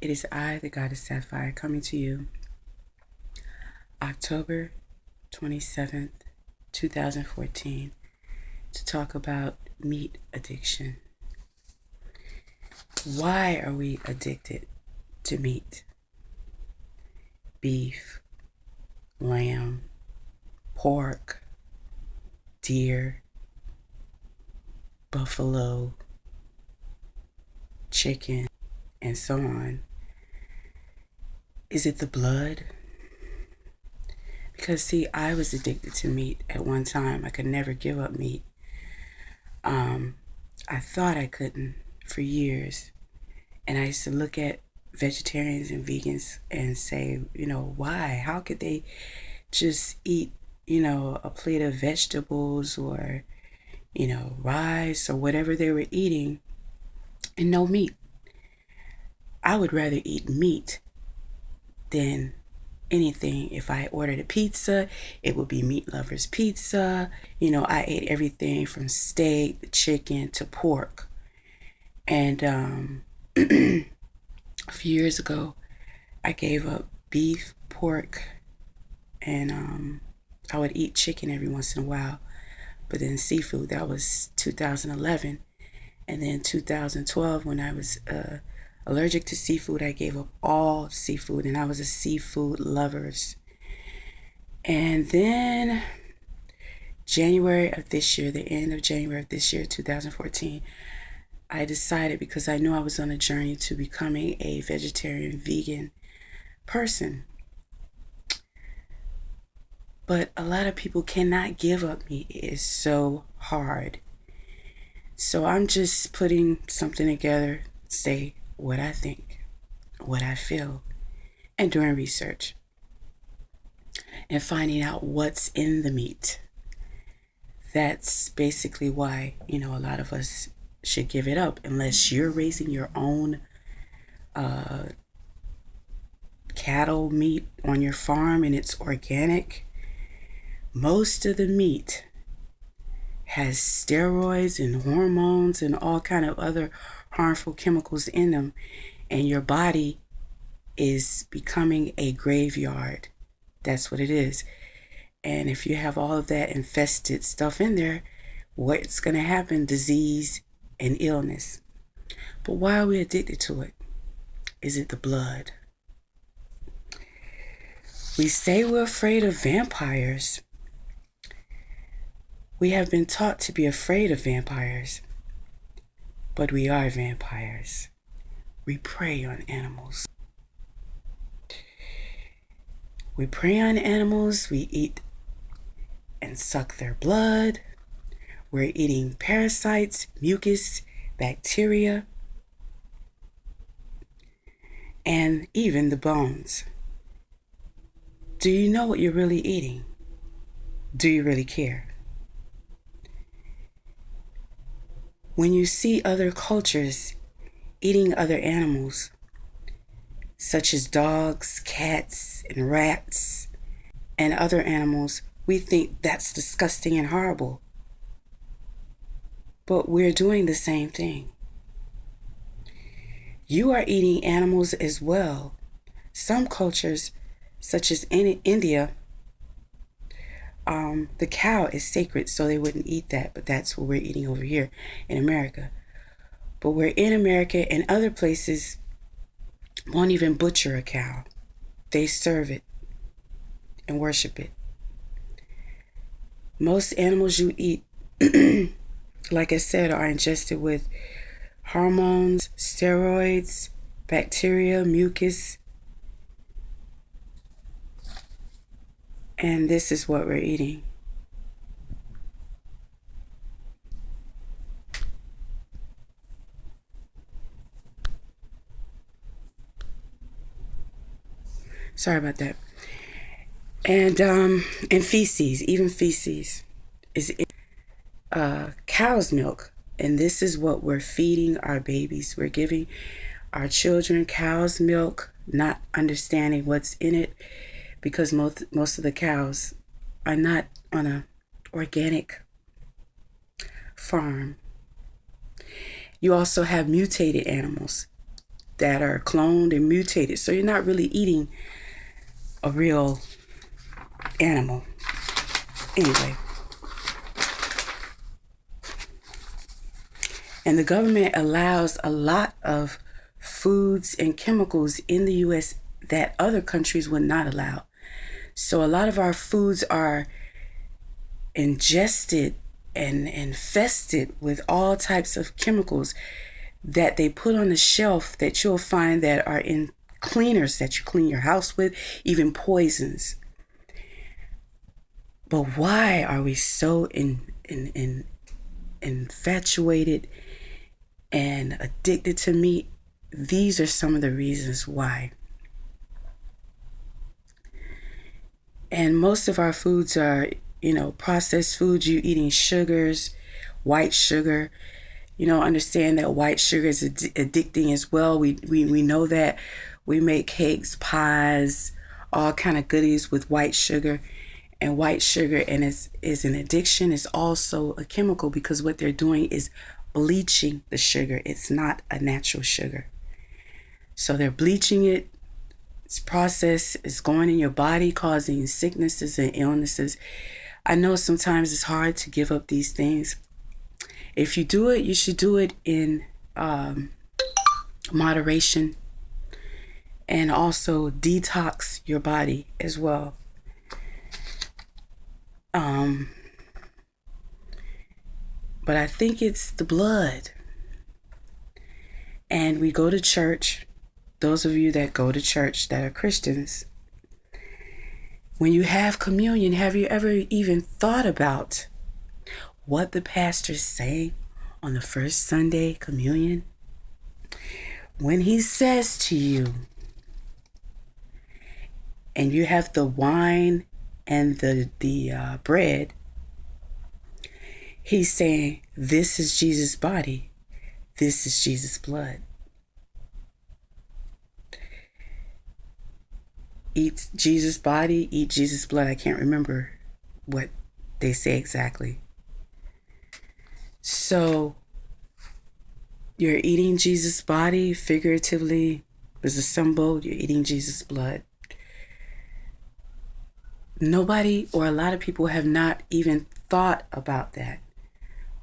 It is I, the Goddess Sapphire, coming to you October 27th, 2014, to talk about meat addiction. Why are we addicted to meat? Beef, lamb, pork, deer, buffalo, chicken, and so on. Is it the blood? Because see, I was addicted to meat at one time. I could never give up meat. I thought I couldn't for years. And I used to look at vegetarians and vegans and say, why? How could they just eat, a plate of vegetables or, rice or whatever they were eating and no meat? I would rather eat meat than anything. If I ordered a pizza, it would be Meat Lover's Pizza. I ate everything from steak, chicken to pork. And a few years ago, I gave up beef, pork, and I would eat chicken every once in a while. But then seafood, that was 2011. And then 2012, when I was allergic to seafood, I gave up all seafood, and I was a seafood lover. And then January of this year, the end of January of this year, 2014, I decided, because I knew I was on a journey to becoming a vegetarian, vegan person. But a lot of people cannot give up meat. It is so hard. So I'm just putting something together, say what I think, what I feel, and doing research and finding out what's in the meat. That's basically why, a lot of us should give it up unless you're raising your own cattle meat on your farm and it's organic. Most of the meat has steroids and hormones and all kind of other harmful chemicals in them, and your body is becoming a graveyard. That's what it is. And if you have all of that infested stuff in there, what's going to happen? Disease and illness. But why are we addicted to it? Is it the blood? We say we're afraid of vampires. We have been taught to be afraid of vampires, but we are vampires. We prey on animals. We prey on animals, we eat and suck their blood. We're eating parasites, mucus, bacteria, and even the bones. Do you know what you're really eating? Do you really care? When you see other cultures eating other animals, such as dogs, cats, and rats, and other animals, we think that's disgusting and horrible. But we're doing the same thing. You are eating animals as well. Some cultures, such as in India, the cow is sacred, so they wouldn't eat that, but that's what we're eating over here in America. But we're in America, and other places won't even butcher a cow. They serve it and worship it. Most animals you eat, like I said, are ingested with hormones, steroids, bacteria, mucus, and this is what we're eating. Sorry about that. And feces, even feces, is in cow's milk. And this is what we're feeding our babies. We're giving our children cow's milk, not understanding what's in it, because most of the cows are not on a organic farm. You also have mutated animals. that are cloned and mutated. So you're not really eating a real animal. Anyway. And the government allows a lot of foods and chemicals in the U.S. that other countries would not allow. So a lot of our foods are ingested and infested with all types of chemicals that they put on the shelf that you'll find that are in cleaners that you clean your house with, even poisons. But why are we so infatuated and addicted to meat? These are some of the reasons why. And most of our foods are, processed foods. You're eating sugars, white sugar. Understand that white sugar is addicting as well. We know that. We make cakes, pies, all kind of goodies with white sugar. And white sugar is an addiction. It's also a chemical because what they're doing is bleaching the sugar. It's not a natural sugar. So they're bleaching it. Its process is going in your body, causing sicknesses and illnesses. I know sometimes it's hard to give up these things. If you do it, you should do it in moderation, and also detox your body as well. But I think it's the blood. And we go to church. Those of you that go to church that are Christians, when you have communion, have you ever even thought about what the pastor's saying on the first Sunday communion? When he says to you, and you have the wine and the bread, he's saying, this is Jesus' body. This is Jesus' blood. Eat Jesus' body, eat Jesus' blood. I can't remember what they say exactly. So you're eating Jesus' body, figuratively, as a symbol, you're eating Jesus' blood. Nobody or a lot of people have not even thought about that.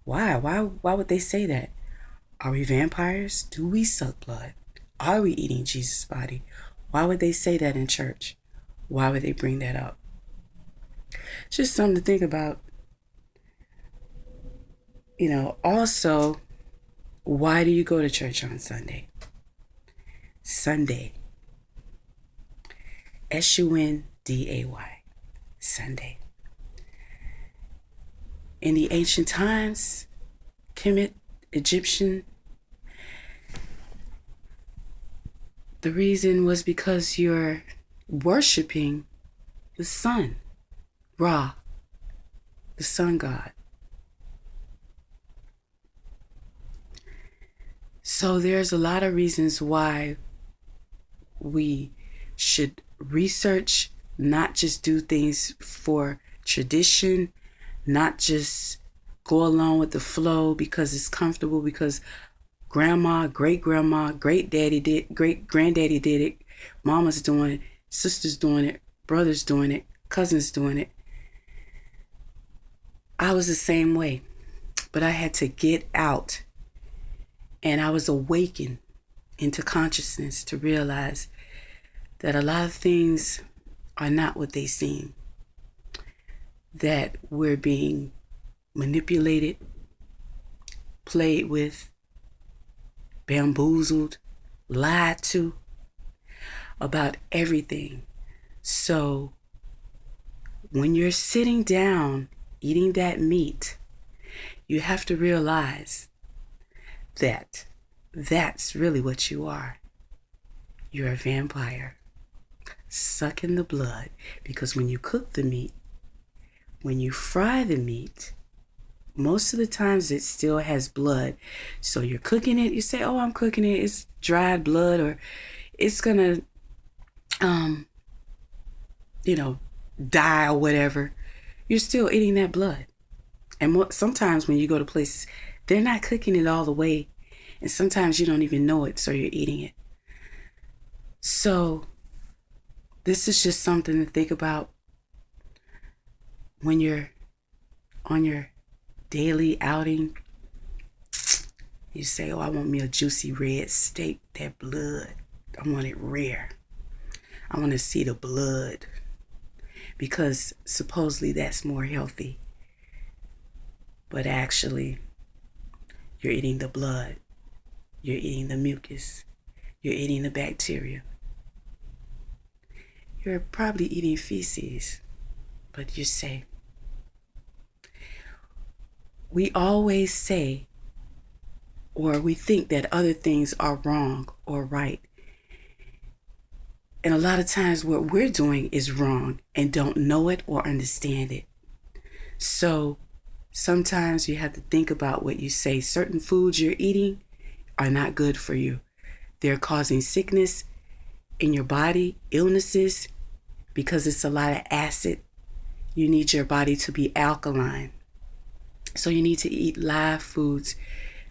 Why? Why would they say that? Are we vampires? Do we suck blood? Are we eating Jesus' body? Why would they say that in church? Why would they bring that up? Just something to think about. Also, why do you go to church on Sunday? Sunday. Sunday. Sunday. In the ancient times, Kemet, Egyptian, the reason was because you're worshiping the sun, Ra, the sun god. So there's a lot of reasons why we should research, not just do things for tradition, not just go along with the flow because it's comfortable, because grandma, great-grandma, great-daddy did, great-granddaddy did it, mama's doing it, sister's doing it, brother's doing it, cousin's doing it. I was the same way, but I had to get out, and I was awakened into consciousness to realize that a lot of things are not what they seem, that we're being manipulated, played with, bamboozled, lied to about everything. So when you're sitting down eating that meat, you have to realize that that's really what you are. You're a vampire, sucking the blood, because when you cook the meat, when you fry the meat, most of the times it still has blood. So you're cooking it, you say, oh, I'm cooking it, it's dried blood, or it's gonna, die or whatever. You're still eating that blood. And sometimes when you go to places, they're not cooking it all the way. And sometimes you don't even know it, so you're eating it. So this is just something to think about when you're on your daily outing. You say, oh, I want me a juicy red steak, that blood. I want it rare. I want to see the blood because supposedly that's more healthy. But actually, you're eating the blood. You're eating the mucus. You're eating the bacteria. You're probably eating feces, but you say, we always say, or we think that other things are wrong or right. And a lot of times what we're doing is wrong and don't know it or understand it. So sometimes you have to think about what you say. Certain foods you're eating are not good for you. They're causing sickness in your body, illnesses, because it's a lot of acid. You need your body to be alkaline. So you need to eat live foods,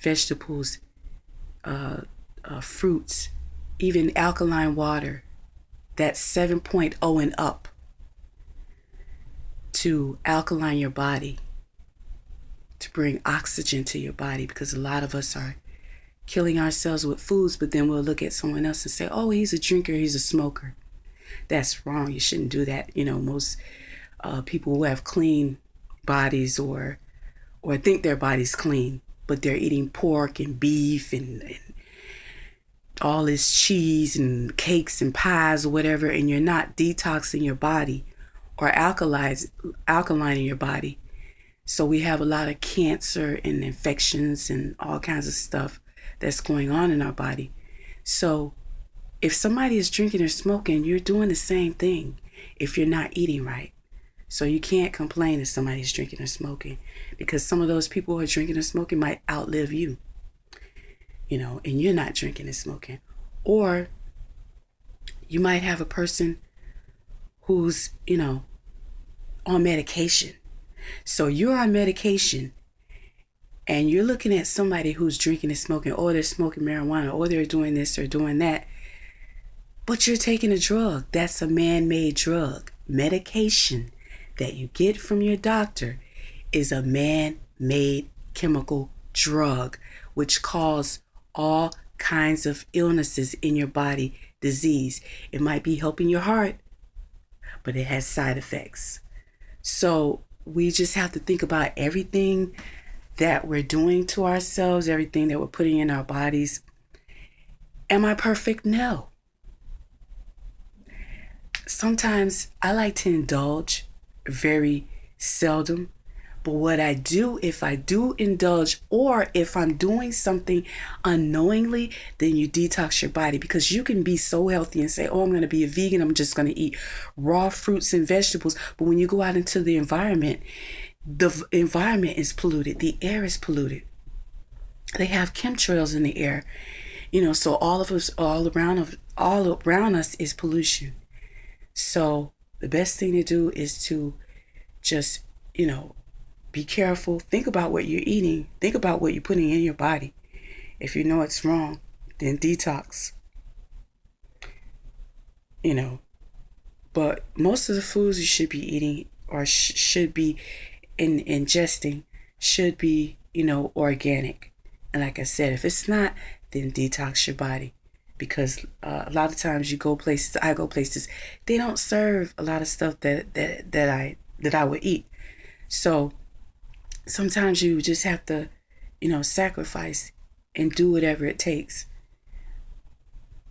vegetables, fruits, even alkaline water. That's 7.0 and up to alkaline your body, to bring oxygen to your body, because a lot of us are killing ourselves with foods, but then we'll look at someone else and say, oh, he's a drinker, he's a smoker. That's wrong. You shouldn't do that. Most people who have clean bodies or think their body's clean, but they're eating pork and beef and all this cheese and cakes and pies or whatever, and you're not detoxing your body or alkalining your body. So we have a lot of cancer and infections and all kinds of stuff that's going on in our body. So if somebody is drinking or smoking, you're doing the same thing if you're not eating right. So you can't complain if somebody's drinking or smoking, because some of those people who are drinking or smoking might outlive you, and you're not drinking and smoking. Or you might have a person who's, on medication. So you're on medication and you're looking at somebody who's drinking and smoking, or they're smoking marijuana, or they're doing this or doing that. But you're taking a drug. That's a man-made drug. Medication that you get from your doctor is a man-made chemical drug, which causes all kinds of illnesses in your body, disease. It might be helping your heart, but it has side effects. So we just have to think about everything that we're doing to ourselves, everything that we're putting in our bodies. Am I perfect? No. Sometimes I like to indulge, very seldom. But what I do, if I do indulge, or if I'm doing something unknowingly, then you detox your body, because you can be so healthy and say, oh, I'm going to be a vegan. I'm just going to eat raw fruits and vegetables. But when you go out into the environment is polluted. The air is polluted. They have chemtrails in the air, so all of us, all around us is pollution. So the best thing to do is to just, be careful. Think about what you're eating. Think about what you're putting in your body. If you know it's wrong, then detox. But most of the foods you should be eating or should be ingesting should be, organic. And like I said, if it's not, then detox your body. Because a lot of times I go places, they don't serve a lot of stuff that I would eat. So sometimes you just have to, sacrifice and do whatever it takes.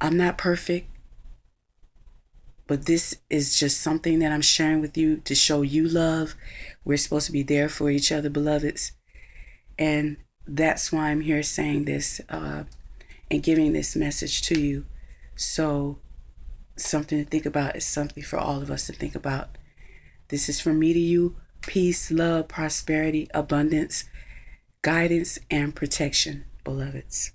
I'm not perfect, but this is just something that I'm sharing with you to show you love. We're supposed to be there for each other, beloveds. And that's why I'm here saying this and giving this message to you. So something to think about. Is something for all of us to think about. This is from me to you. Peace, love, prosperity, abundance, guidance, and protection, beloveds.